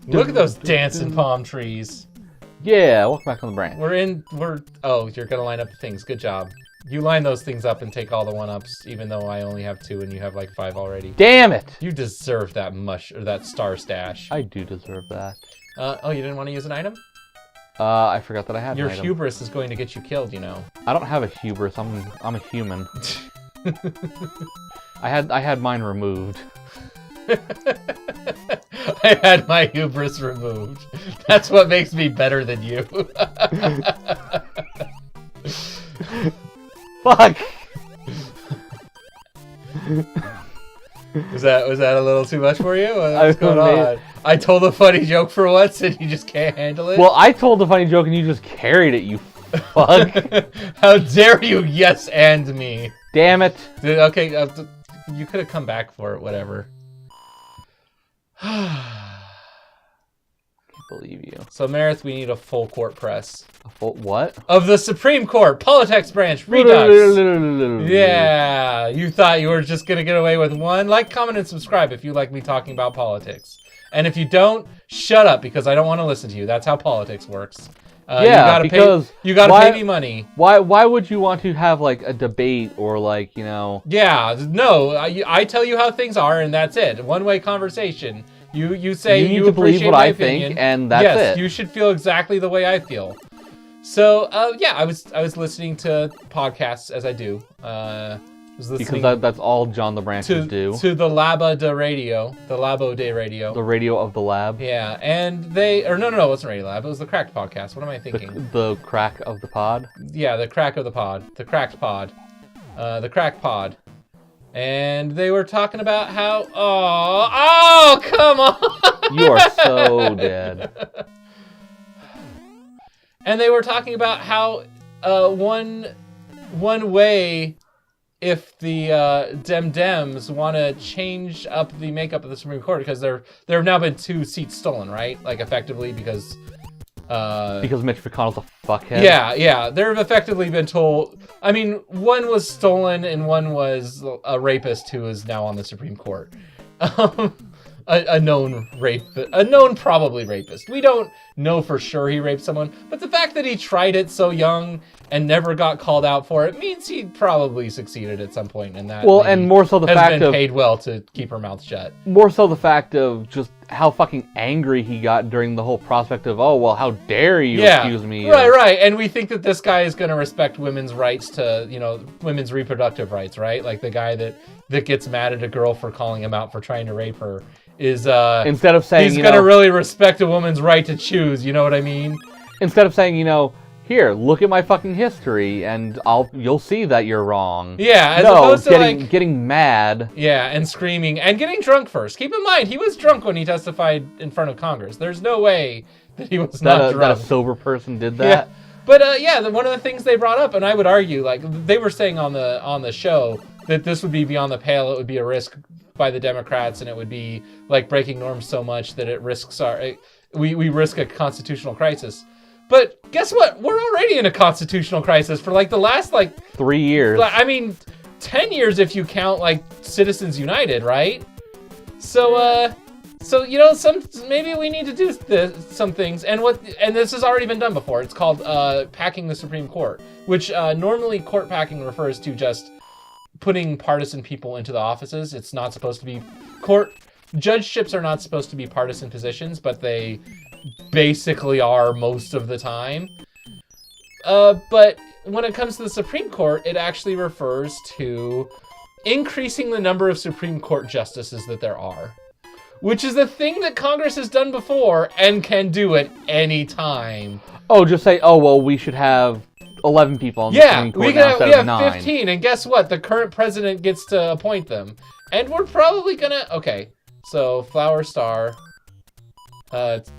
Look at those dancing palm trees. Yeah, welcome back on the branch. Oh, you're gonna line up the things. Good job. You line those things up and take all the 1-ups, even though I only have 2 and you have like 5 already. Damn it! You deserve that that star stash. I do deserve that. Oh, you didn't want to use an item? I forgot that I had Your an item. hubris is going to get you killed, you know. I don't have a hubris. I'm a human. I had mine removed. I had my hubris removed. That's what makes me better than you. Fuck! Was that a little too much for you? What's going on? I told a funny joke for once and you just can't handle it? Well, I told the funny joke and you just carried it, you fuck. How dare you yes and me. Damn it. Dude, okay, you could have come back for it, whatever. Believe you. So, Amarith, we need a full court press. A full what? Of the Supreme Court, Politics Branch, Redux. Yeah, you thought you were just going to get away with one? Like, comment, and subscribe if you like me talking about politics. And if you don't, shut up, because I don't want to listen to you. That's how politics works. Yeah, you gotta pay me money. Why would you want to have, like, a debate or, like, you know... Yeah, no, I tell you how things are, and that's it. One-way conversation. You say you need to believe what I think, and that's it. Yes, you should feel exactly the way I feel. So, yeah, I was listening to podcasts as I do. Because that's all John the Branches do. To the Labo de Radio. The radio of the lab. Yeah, and no, it wasn't Radio Lab. It was the Cracked Podcast. What am I thinking? The crack of the pod? Yeah, the crack of the pod. The Cracked Pod. The Cracked Pod. And they were talking about how... Oh, come on! You are so dead. And they were talking about how one way... If the Dems want to change up the makeup of the Supreme Court, because there have now been 2 seats stolen, right? Like, effectively, because Mitch McConnell's a fuckhead? Yeah. There have effectively been told... I mean, one was stolen and one was a rapist who is now on the Supreme Court. A known probably rapist. We don't know for sure he raped someone, but the fact that he tried it so young and never got called out for it means he probably succeeded at some point in that. Well, and more so the fact has been paid well to keep her mouth shut. More so the fact of just how fucking angry he got during the whole prospect of, oh, well, how dare you accuse me? Right. And we think that this guy is going to respect women's rights to, women's reproductive rights, right? Like the guy that gets mad at a girl for calling him out for trying to rape her is instead of saying he's gonna really respect a woman's right to choose, you know what I mean? Instead of saying, here, look at my fucking history and you'll see that you're wrong. Yeah, as opposed to getting mad. Yeah, and screaming and getting drunk first. Keep in mind, he was drunk when he testified in front of Congress. There's no way that he was not drunk. That a sober person did that. Yeah. But one of the things they brought up, and I would argue, like they were saying on the show, that this would be beyond the pale. It would be a risk by the Democrats, and it would be like breaking norms so much that we risk a constitutional crisis. But guess what? We're already in a constitutional crisis for like the last 3 years. I mean, 10 years if you count like Citizens United, right? So maybe we need to do some things, and this has already been done before. It's called packing the Supreme Court, which normally court packing refers to just putting partisan people into the offices. It's not supposed to be judgeships are not supposed to be partisan positions, but they basically are most of the time. But when it comes to the Supreme Court, it actually refers to increasing the number of Supreme Court justices that there are, which is a thing that Congress has done before and can do at any time. Oh, just say, we should have 11 people on the Supreme Court now instead of 9. 15, and guess what? The current president gets to appoint them. And we're probably gonna... Okay, so Flower Star...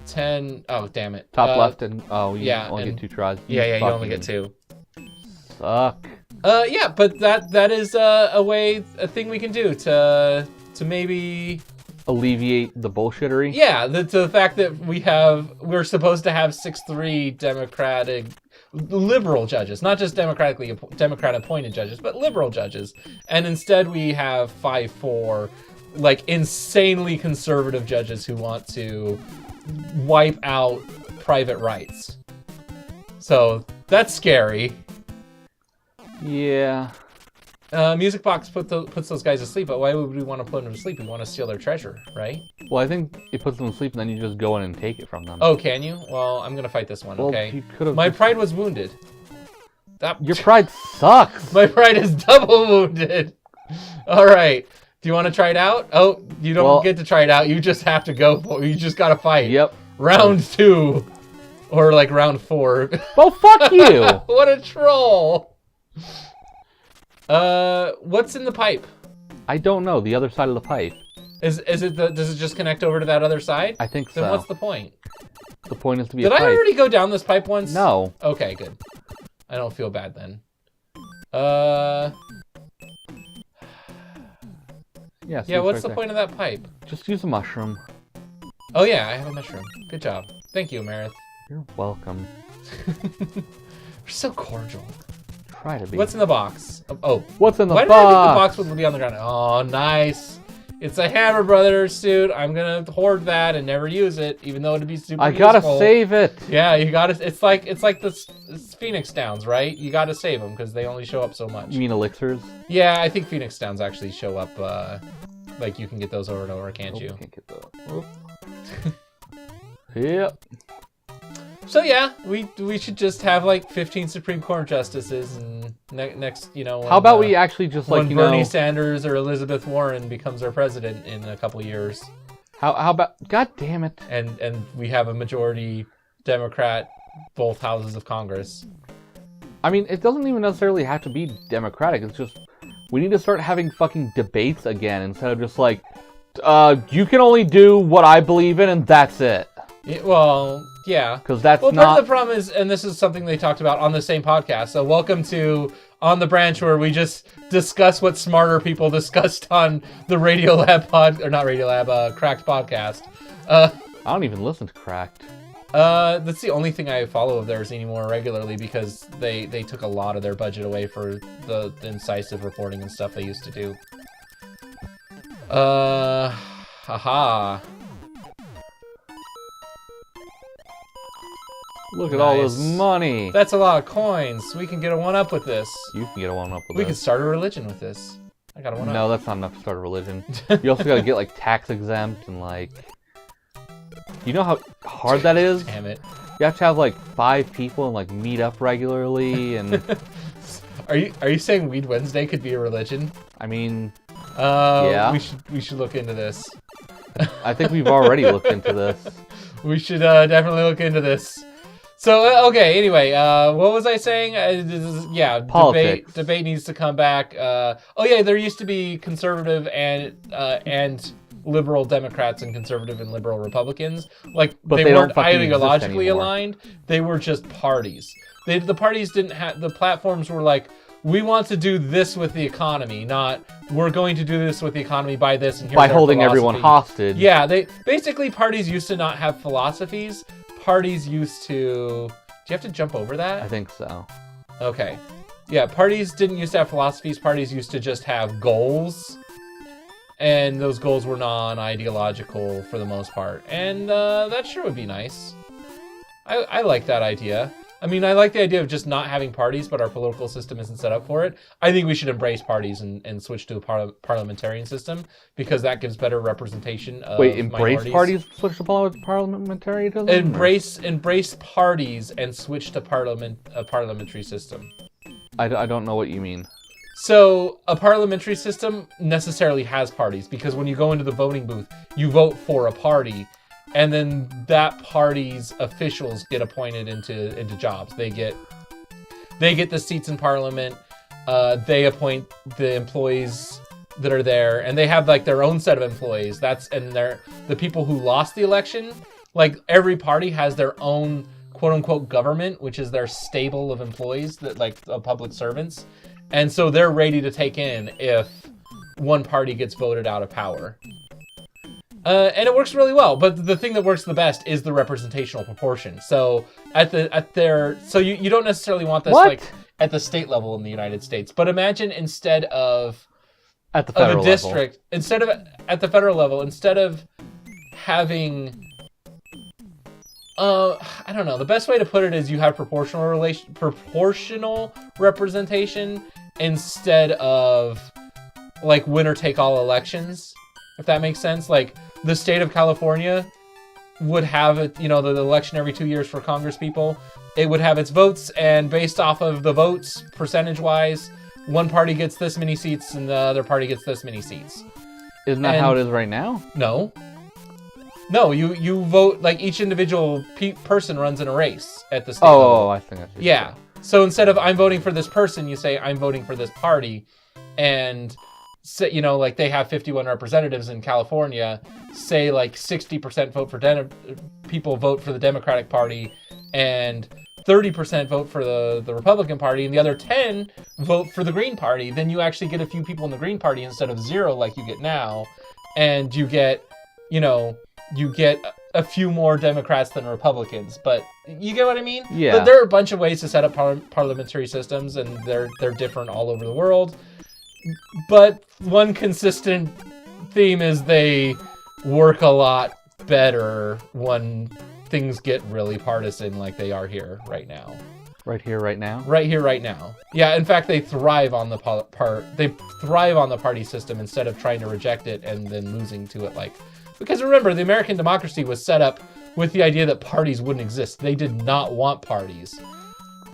10... Oh, damn it. Top left and... Oh, you only get 2 tries. You only get 2. Suck. Yeah, but that is a thing we can do to maybe... alleviate the bullshittery? Yeah, the fact that we're supposed to have 6-3 Democratic... liberal judges, not just Democrat appointed judges, but liberal judges. And instead we have 5-4 like insanely conservative judges who want to wipe out private rights. So that's scary. Yeah. Music Box puts those guys to sleep, but why would we want to put them to sleep? We want to steal their treasure, right? Well, I think it puts them to sleep, and then you just go in and take it from them. Oh, can you? Well, I'm gonna fight this one. Well, Okay. you could've My just... pride was wounded. Your pride sucks. My pride is double wounded. All right. Do you want to try it out? Oh, you don't get to try it out. You just have to go for it. You just gotta fight. Yep. Round 2, or like round 4. Well, fuck you. What a troll. What's in the pipe? I don't know. The other side of the pipe. Does it just connect over to that other side? I think so. Then what's the point? The point is to be Did a pipe. I already go down this pipe once? No. Okay, good. I don't feel bad then. Yeah, what's the point of that pipe? Just use a mushroom. Oh yeah, I have a mushroom. Good job. Thank you, Amarith. You're welcome. You're so cordial. Try to be. What's in the box? Oh. What's in the box? Why did I think the box would be on the ground? Oh, nice. It's a Hammer Brothers suit. I'm gonna hoard that and never use it, even though it'd be super useful. I gotta save it. Yeah, you gotta. It's like this Phoenix Downs, right? You gotta save them because they only show up so much. You mean elixirs? Yeah, I think Phoenix Downs actually show up. Like you can get those over and over, can't you? Can't get those. Yep. So yeah, we should just have like 15 Supreme Court justices, and next, you know. How about we actually just like when Bernie Sanders or Elizabeth Warren becomes our president in a couple years? How about? God damn it! And we have a majority Democrat, both houses of Congress. I mean, it doesn't even necessarily have to be Democratic. It's just we need to start having fucking debates again instead of just like, you can only do what I believe in and that's it. Well, yeah. Because that's not... Well, part of the problem is, and this is something they talked about on the same podcast, so welcome to On the Branch, where we just discuss what smarter people discussed on the Radiolab Cracked podcast. I don't even listen to Cracked. That's the only thing I follow of theirs anymore regularly, because they took a lot of their budget away for the incisive reporting and stuff they used to do. Haha. Look at all this money. That's a lot of coins. We can get a 1-up with this. You can get a 1-up with this. We can start a religion with this. I got a 1-up. No, that's not enough to start a religion. You also gotta get like tax exempt and like... You know how hard that is? Damn it. You have to have like 5 people and like meet up regularly and... Are you saying Weed Wednesday could be a religion? I mean... yeah. We should look into this. I think we've already looked into this. We should definitely look into this. So, okay, anyway, what was I saying? Yeah, politics. Debate needs to come back. Oh yeah, there used to be conservative and liberal Democrats and conservative and liberal Republicans. Like, but they weren't ideologically aligned. They were just parties. The parties didn't have... The platforms were like, we want to do this with the economy, not we're going to do this with the economy by this and here's by holding philosophy. Everyone hostage. Yeah, basically parties used to not have philosophies. Parties used to... Do you have to jump over that? I think so. Okay. Yeah, parties didn't used to have philosophies. Parties used to just have goals. And those goals were non-ideological for the most part. And that sure would be nice. I like that idea. I mean, I like the idea of just not having parties, but our political system isn't set up for it. I think we should embrace parties and switch to a parliamentarian system, because that gives better representation of embrace minorities. Parties, switch to parliamentarianism? Embrace parties and switch to a parliamentary system. I don't know what you mean. So, a parliamentary system necessarily has parties, because when you go into the voting booth, you vote for a party, and then that party's officials get appointed into jobs. They get the seats in parliament. They appoint the employees that are there, and they have like their own set of employees. The people who lost the election. Like, every party has their own quote unquote government, which is their stable of employees of public servants, and so they're ready to take in if one party gets voted out of power. And it works really well, but the thing that works the best is the representational proportion. So you don't necessarily want this like at the state level in the United States, but imagine instead of At the of federal a district, instead of at the federal level, instead of having, I don't know. The best way to put it is you have proportional representation instead of like winner take all elections. If that makes sense, like the state of California would have it, you know, the election every 2 years for Congress people. It would have its votes, and based off of the votes, percentage-wise, one party gets this many seats and the other party gets this many seats. Isn't that how it is right now? No. No, you vote, like each individual person runs in a race at the state level. Oh, I think that's it. Yeah. So instead of I'm voting for this person, you say I'm voting for this party. And, say, you know, like they have 51 representatives in California. Say like 60% vote for people vote for the Democratic Party and 30% vote for the Republican Party, and the other 10 vote for the Green Party. Then you actually get a few people in the Green Party instead of 0 like you get now. And you get, you know, a few more Democrats than Republicans, but you get what I mean? Yeah. But there are a bunch of ways to set up parliamentary systems, and they're different all over the world. But one consistent theme is they work a lot better when things get really partisan like they are here right now. Right here, right now? Right here, right now. Yeah, in fact, they thrive on the party system instead of trying to reject it and then losing to it. Because remember, the American democracy was set up with the idea that parties wouldn't exist. They did not want parties.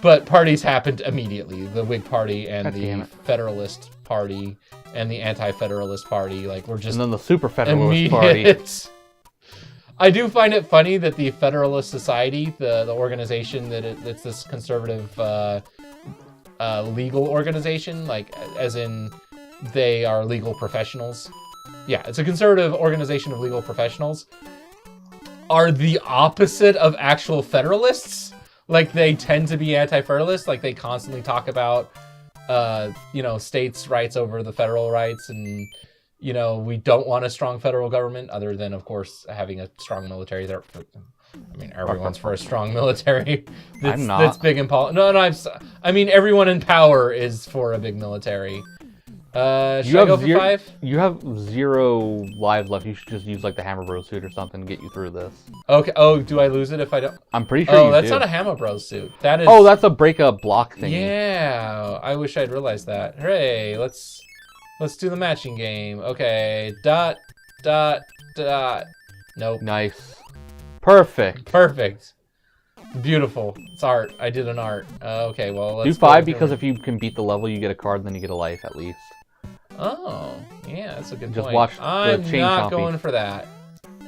But parties happened immediately. The Whig Party and the Federalist Party and the Anti-Federalist Party, were just... And then the Super Federalist Party. I do find it funny that the Federalist Society, the organization it's this conservative legal organization, as in they are legal professionals. Yeah, it's a conservative organization of legal professionals, are the opposite of actual Federalists. They tend to be anti-Federalist. They constantly talk about, states' rights over the federal rights, and we don't want a strong federal government, other than, of course, having a strong military. Everyone's for a strong military. I'm not. That's big in politics. Everyone in power is for a big military. Should I go for 5? You have 0 lives left. You should just use the Hammer Bros suit or something to get you through this. Okay. Oh, do I lose it if I don't? I'm pretty sure you do. Oh, that's not a Hammer Bros suit. That is. Oh, that's a break a block thing. Yeah, I wish I'd realized that. Hooray! Let's do the matching game. Okay. ... Nope. Nice. Perfect. Perfect. Beautiful. It's art. I did an art. Okay, well, let's do 5 because if you can beat the level, you get a card, and then you get a life at least. Oh, yeah, that's a good point. Just watch the chain I'm not chompy. going for that.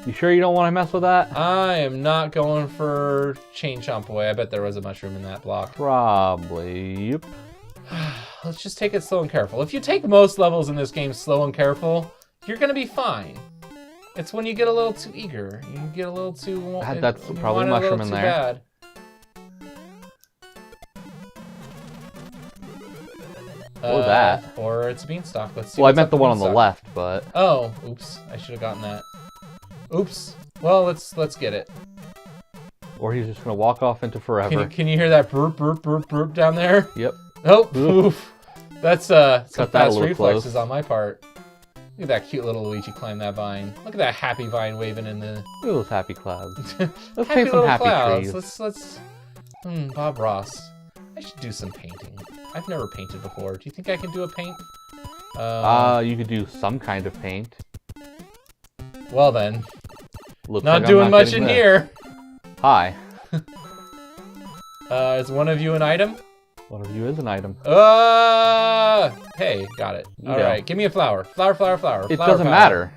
You sure you don't want to mess with that? I am not going for Chain Chomp Boy. I bet there was a mushroom in that block. Probably. Yep. Let's just take it slow and careful. If you take most levels in this game slow and careful, you're going to be fine. It's when you get a little too eager. You get a little too... That's probably a mushroom in there. Bad. Or that. Or it's a beanstalk. Let's see. Well, I meant the one on the left, but... Oh, oops. I should have gotten that. Oops. Well, let's get it. Or he's just going to walk off into forever. Can you hear that burp, burp, burp, burp down there? Yep. Oh, oof. That's some fast reflexes close. on my part. Look at that cute little Luigi climb that vine. Look at that happy vine waving in the... Look at those happy clouds. Let's happy paint some happy clouds. trees. Let's... Bob Ross. I should do some painting. I've never painted before. Do you think I can do a paint? You could do some kind of paint. Well then. Looks not like doing much in here. Hi. Is one of you an item? One of you is an item. Hey, got it. All right, give me a flower. Flower. It doesn't matter.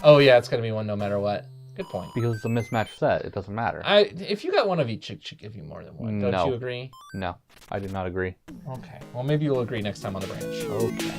Oh yeah, it's gonna be one no matter what. Good point. Because it's a mismatched set. It doesn't matter. If you got one of each, it should give you more than one. Don't you agree? No, I do not agree. Okay. Well, maybe you'll agree next time on the branch. Okay.